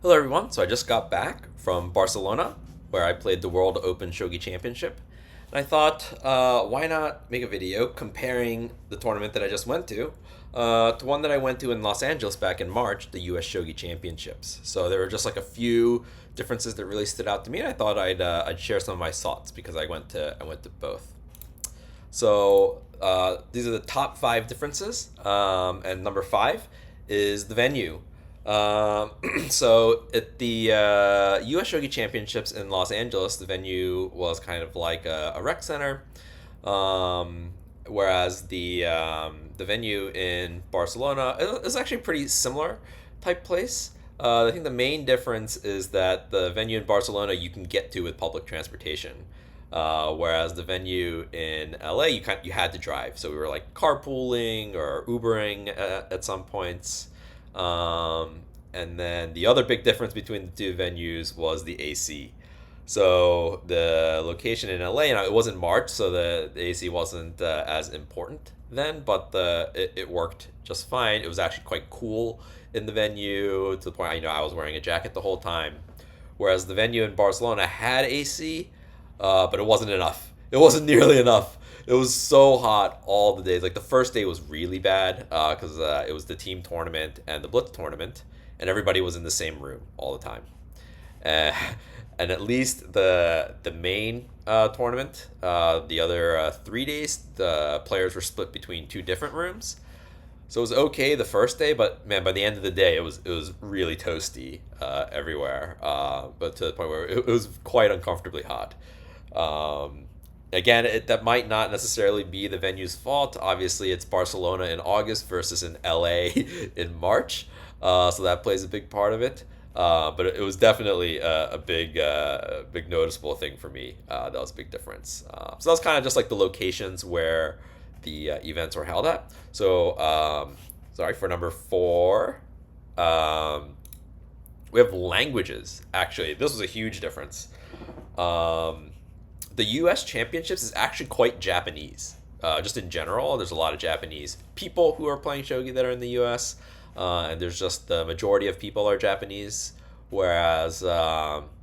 Hello, everyone. So I just got back from Barcelona, where I played the World Open Shogi Championship. And I thought, why not make a video comparing the tournament that I just went to one that I went to in Los Angeles back in March, the US Shogi Championships. So there were just like a few differences that really stood out to me, and I thought I'd share some of my thoughts because I went to both. So these are the top five differences, and number five is the venue. Um, so at the U.S. Shogi Championships in Los Angeles, the venue was kind of like a rec center, um, whereas the venue in Barcelona is actually a pretty similar type place. I think the main difference is that the venue in Barcelona you can get to with public transportation, whereas the venue in LA you had to drive. So we were like carpooling or Ubering at some points. And then the other big difference between the two venues was the AC. So the location in LA, and it was in March, so the AC wasn't as important then, but it worked just fine. It was actually quite cool in the venue to the point I was wearing a jacket the whole time. Whereas the venue in Barcelona had AC, but it wasn't enough. It wasn't nearly enough. It was so hot all the days. Like the first day was really bad because it was the team tournament and the blitz tournament, and everybody was in the same room all the time. Uh, and at least the main tournament, the other 3 days, the players were split between two different rooms. So it was okay the first day, but man, by the end of the day, it was really toasty everywhere. But to the point where it was quite uncomfortably hot. Again, that might not necessarily be the venue's fault. Obviously, it's Barcelona in August versus in LA in March, so that plays a big part of it. But it was definitely a big noticeable thing for me. That was a big difference. So that was kind of just like the locations where the events were held at. So, sorry, for number four, we have languages. Actually, this was a huge difference. Um, the U.S. Championships is actually quite Japanese. Just in general, there's a lot of Japanese people who are playing shogi that are in the U.S. And there's just the majority of people are Japanese, whereas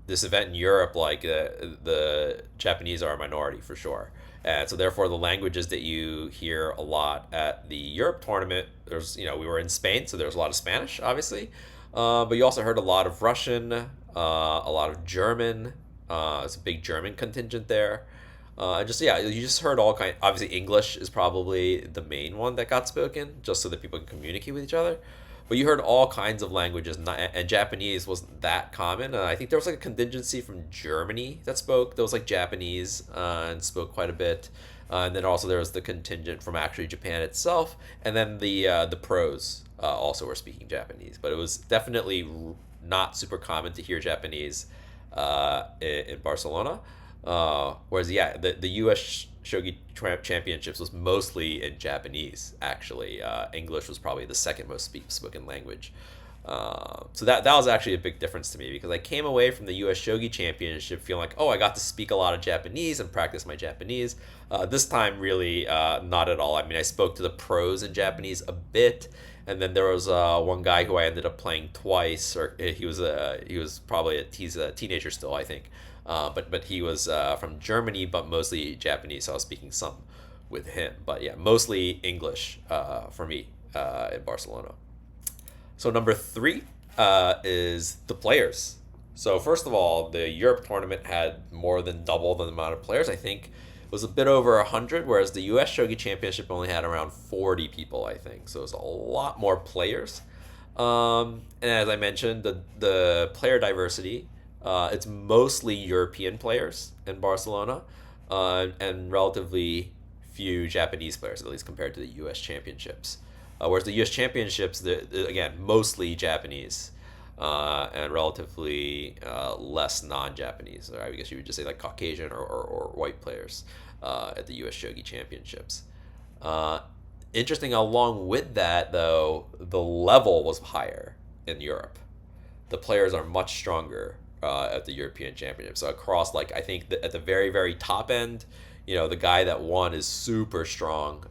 this event in Europe, like the Japanese are a minority for sure. And so therefore the languages that you hear a lot at the Europe tournament, we were in Spain, so there's a lot of Spanish, obviously. But you also heard a lot of Russian, a lot of German. It's a big German contingent there. And just yeah, you just heard all kind. Obviously, English is probably the main one that got spoken, just so that people can communicate with each other. But you heard all kinds of languages, and Japanese wasn't that common. I think there was like a contingency from Germany that spoke. There was like Japanese and spoke quite a bit. And then also there was the contingent from actually Japan itself, and then the pros also were speaking Japanese. But it was definitely not super common to hear Japanese in Barcelona. Whereas, yeah, the U.S. Shogi Championships was mostly in Japanese, actually. English was probably the second most spoken language. So that was actually a big difference to me because I came away from the U.S. Shogi Championship feeling like, oh, I got to speak a lot of Japanese and practice my Japanese. This time, really, not at all. I mean, I spoke to the pros in Japanese a bit, and then there was one guy who I ended up playing twice, or he's a teenager still, I think. But he was from Germany, but mostly Japanese. So I was speaking some with him. But yeah, mostly English for me in Barcelona. So number three is the players. So first of all, the Europe tournament had more than double the amount of players. I think it was a bit over 100, whereas the U.S. Shogi Championship only had around 40 people, I think. So it was a lot more players. And as I mentioned, the player diversity, it's mostly European players in Barcelona, and relatively few Japanese players, at least compared to the U.S. Championships. Whereas the U.S. Championships, again, mostly Japanese, and relatively less non-Japanese. Or I guess you would just say like Caucasian or white players at the U.S. Shogi Championships. Interesting, along with that, though, the level was higher in Europe. The players are much stronger at the European Championship. So across, like, I think that at the very, very top end, the guy that won is super strong.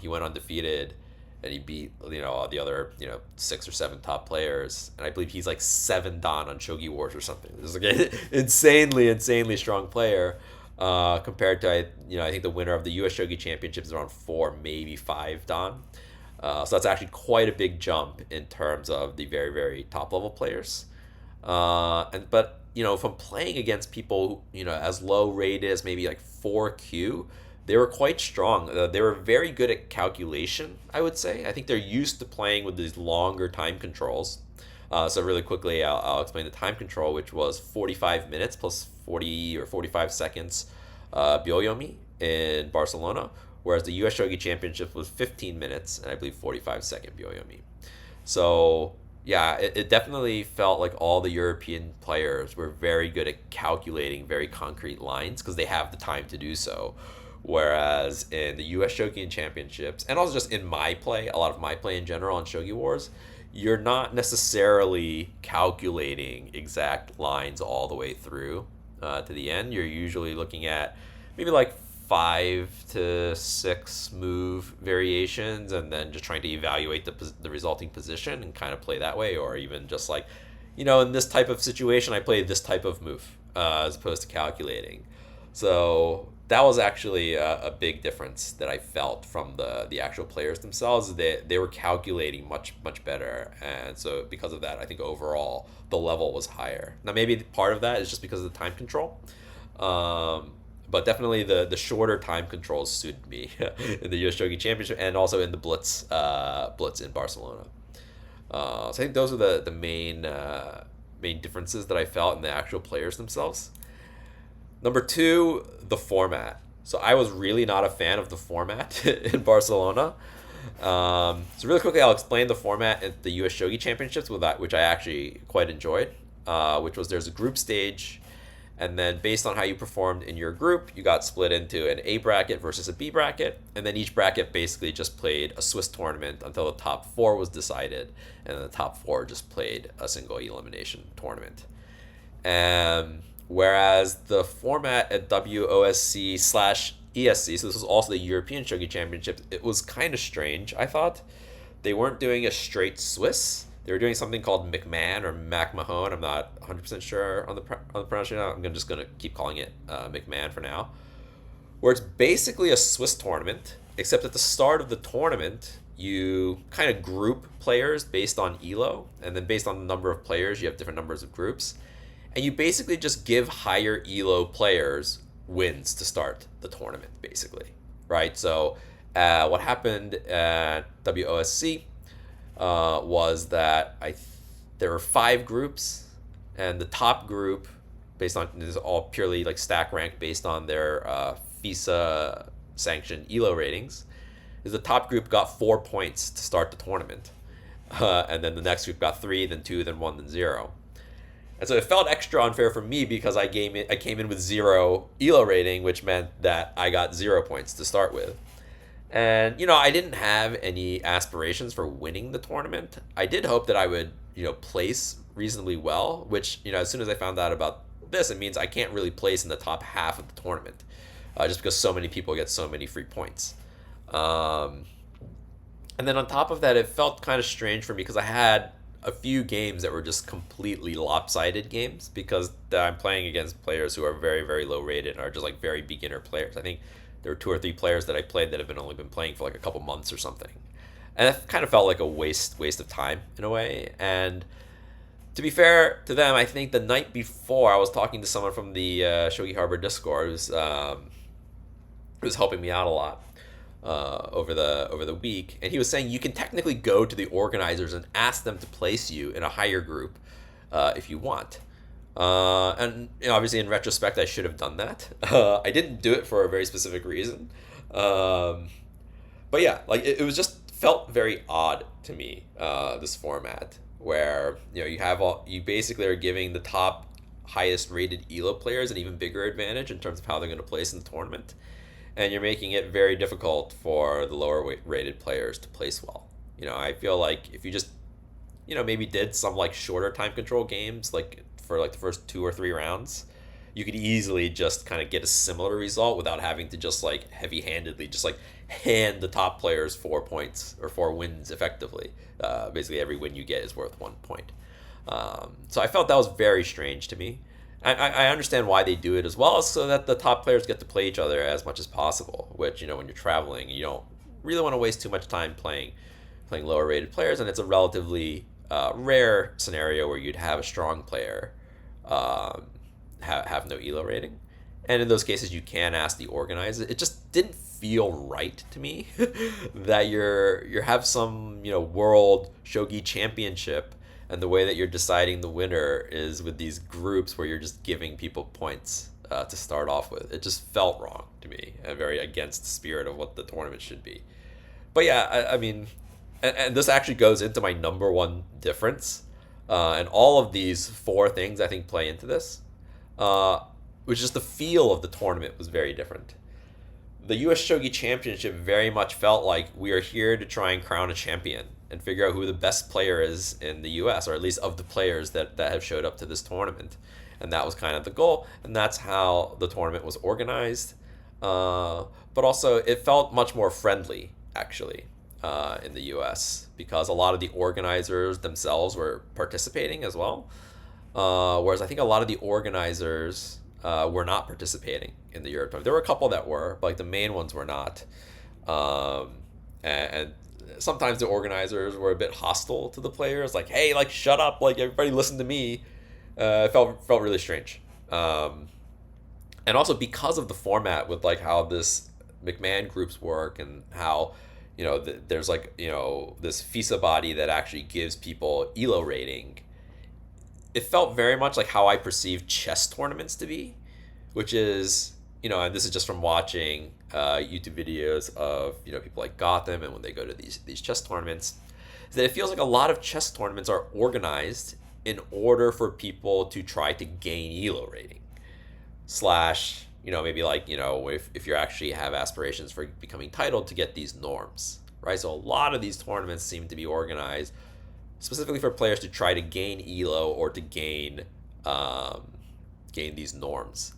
He went undefeated and he beat the other 6 or 7 top players, and I believe he's like 7 dan on Shogi Wars or something. This is like an insanely strong player. Compared to I think the winner of the US Shogi Championships is around 4, maybe 5 dan. So that's actually quite a big jump in terms of the very top level players. But from playing against people as low rated as maybe like 4Q, they were quite strong. They were very good at calculation, I would say. I think they're used to playing with these longer time controls. So really quickly, I'll explain the time control, which was 45 minutes plus 40 or 45 seconds Byoyomi in Barcelona, whereas the US Shogi Championship was 15 minutes and I believe 45-second Byoyomi. So yeah, it definitely felt like all the European players were very good at calculating very concrete lines because they have the time to do so. Whereas in the US Shogi Championships, and also just in my play, a lot of my play in general on Shogi Wars, you're not necessarily calculating exact lines all the way through to the end. You're usually looking at maybe like 5 to 6 move variations, and then just trying to evaluate the resulting position and kind of play that way, or even just like, in this type of situation, I play this type of move as opposed to calculating. So that was actually a big difference that I felt from the actual players themselves. They were calculating much better, and so because of that, I think overall the level was higher. Now maybe part of that is just because of the time control, but definitely the shorter time controls suited me in the US Shogi Championship and also in the Blitz in Barcelona. So I think those are the main differences that I felt in the actual players themselves. Number 2, the format. So I was really not a fan of the format in Barcelona. So really quickly, I'll explain the format at the US Shogi Championships, which I actually quite enjoyed, which was there's a group stage, and then based on how you performed in your group, you got split into an A bracket versus a B bracket, and then each bracket basically just played a Swiss tournament until the top 4 was decided, and then the top 4 just played a single elimination tournament. Whereas the format at WOSC/ESC, so this was also the European Shogi Championships, it was kind of strange, I thought. They weren't doing a straight Swiss. They were doing something called McMahon or MacMahon. I'm not 100% sure on the pronunciation. I'm just going to keep calling it McMahon for now. Where it's basically a Swiss tournament, except at the start of the tournament, you kind of group players based on ELO, and then based on the number of players, you have different numbers of groups. And you basically just give higher ELO players wins to start the tournament, basically, right? So what happened at WOSC was that there were 5 groups, and the top group, based on this is all purely like stack rank based on their FISA sanctioned ELO ratings, is the top group got 4 points to start the tournament, and then the next group got 3, then 2, then 1, then 0. And so it felt extra unfair for me because I came in with 0 ELO rating, which meant that I got 0 points to start with. And, I didn't have any aspirations for winning the tournament. I did hope that I would, place reasonably well, which, as soon as I found out about this, it means I can't really place in the top half of the tournament, just because so many people get so many free points. And then on top of that, it felt kind of strange for me because I had a few games that were just completely lopsided games because I'm playing against players who are very low rated and are just like very beginner players. I think there were 2 or 3 players that I played that have only been playing for like a couple months or something, and it kind of felt like a waste of time in a way. And to be fair to them, I think the night before I was talking to someone from the Shogi Harbor Discord who was helping me out a lot over the week, and he was saying you can technically go to the organizers and ask them to place you in a higher group if you want. And obviously in retrospect I should have done that. I didn't do it for a very specific reason, but yeah, like it was just felt very odd to me, this format where you basically are giving the top highest rated ELO players an even bigger advantage in terms of how they're going to place in the tournament, and you're making it very difficult for the lower rated players to place well. I feel like if you just, maybe did some like shorter time control games, like for like the first 2 or 3 rounds, you could easily just kind of get a similar result without having to just like heavy-handedly just like hand the top players 4 points or 4 wins effectively. Basically, every win you get is worth 1 point. So I felt that was very strange to me. I understand why they do it as well, so that the top players get to play each other as much as possible. Which, when you're traveling, you don't really want to waste too much time playing lower rated players, and it's a relatively rare scenario where you'd have a strong player have no elo rating. And in those cases, you can ask the organizer. It just didn't feel right to me that you have some world shogi championship, and the way that you're deciding the winner is with these groups where you're just giving people points to start off with. It just felt wrong to me and very against the spirit of what the tournament should be. But yeah, I mean, and this actually goes into my number one difference, and all of these 4 things I think play into this, which is the feel of the tournament was very different. The US Shogi Championship very much felt like we are here to try and crown a champion and figure out who the best player is in the US, or at least of the players that have showed up to this tournament. And that was kind of the goal, and that's how the tournament was organized. But also, it felt much more friendly, actually, in the US, because a lot of the organizers themselves were participating as well. Whereas I think a lot of the organizers were not participating in the Europe tournament. There were a couple that were, but like the main ones were not. And sometimes the organizers were a bit hostile to the players, like, hey, like, shut up, like, everybody listen to me. It felt really strange. And also because of the format with like how this McMahon groups work, and how there's like this FISA body that actually gives people elo rating. It felt very much like how I perceived chess tournaments to be, which is, and this is just from watching YouTube videos of people like Gotham, and when they go to these chess tournaments, is that it feels like a lot of chess tournaments are organized in order for people to try to gain elo rating, slash maybe like if you actually have aspirations for becoming titled, to get these norms, right? So a lot of these tournaments seem to be organized specifically for players to try to gain elo, or to gain these norms.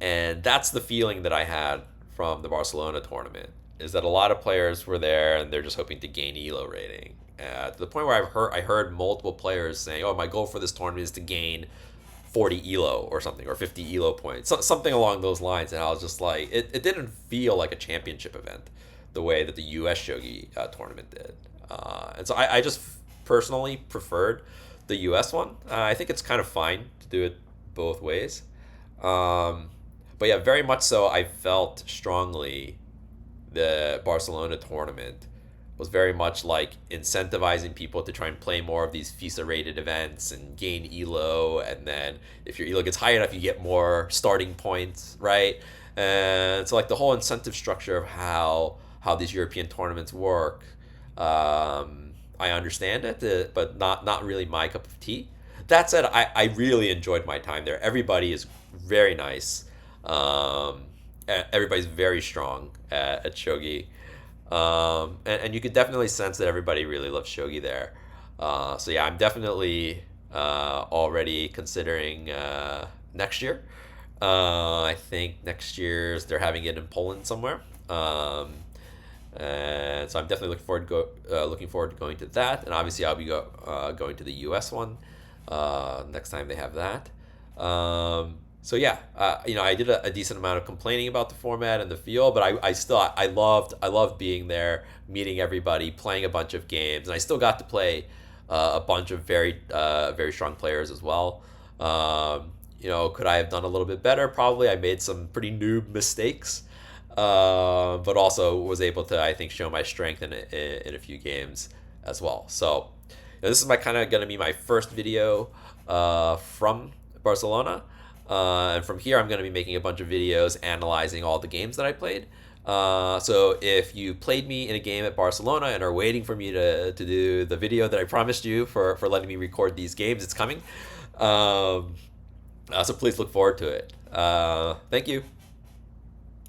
And that's the feeling that I had from the Barcelona tournament, is that a lot of players were there and they're just hoping to gain elo rating. To the point where I heard multiple players saying, oh, my goal for this tournament is to gain 40 elo or something, or 50 elo points, something along those lines. And I was just like, it didn't feel like a championship event the way that the US Shogi tournament did. And so I just personally preferred the US one. I think it's kind of fine to do it both ways. But yeah, very much so, I felt strongly the Barcelona tournament was very much like incentivizing people to try and play more of these FISA rated events and gain elo, and then if your elo gets high enough, you get more starting points, right? And so like the whole incentive structure of how these European tournaments work, I understand it, but not really my cup of tea. That said, I really enjoyed my time there. Everybody is very nice. Everybody's very strong at shogi. And you could definitely sense that everybody really loves shogi there. So yeah, I'm definitely already considering next year. I think next year's they're having it in Poland somewhere. And so I'm definitely looking forward to going to that. And obviously I'll be going to the US one next time they have that. So yeah, I did a decent amount of complaining about the format and the feel, but I loved being there, meeting everybody, playing a bunch of games, and I still got to play a bunch of very strong players as well. Could I have done a little bit better? Probably. I made some pretty noob mistakes, but also was able to, I think, show my strength in a few games as well. So this is going to be my first video from Barcelona. And from here, I'm going to be making a bunch of videos analyzing all the games that I played. So if you played me in a game at Barcelona and are waiting for me to do the video that I promised you for letting me record these games, it's coming. So please look forward to it. Thank you.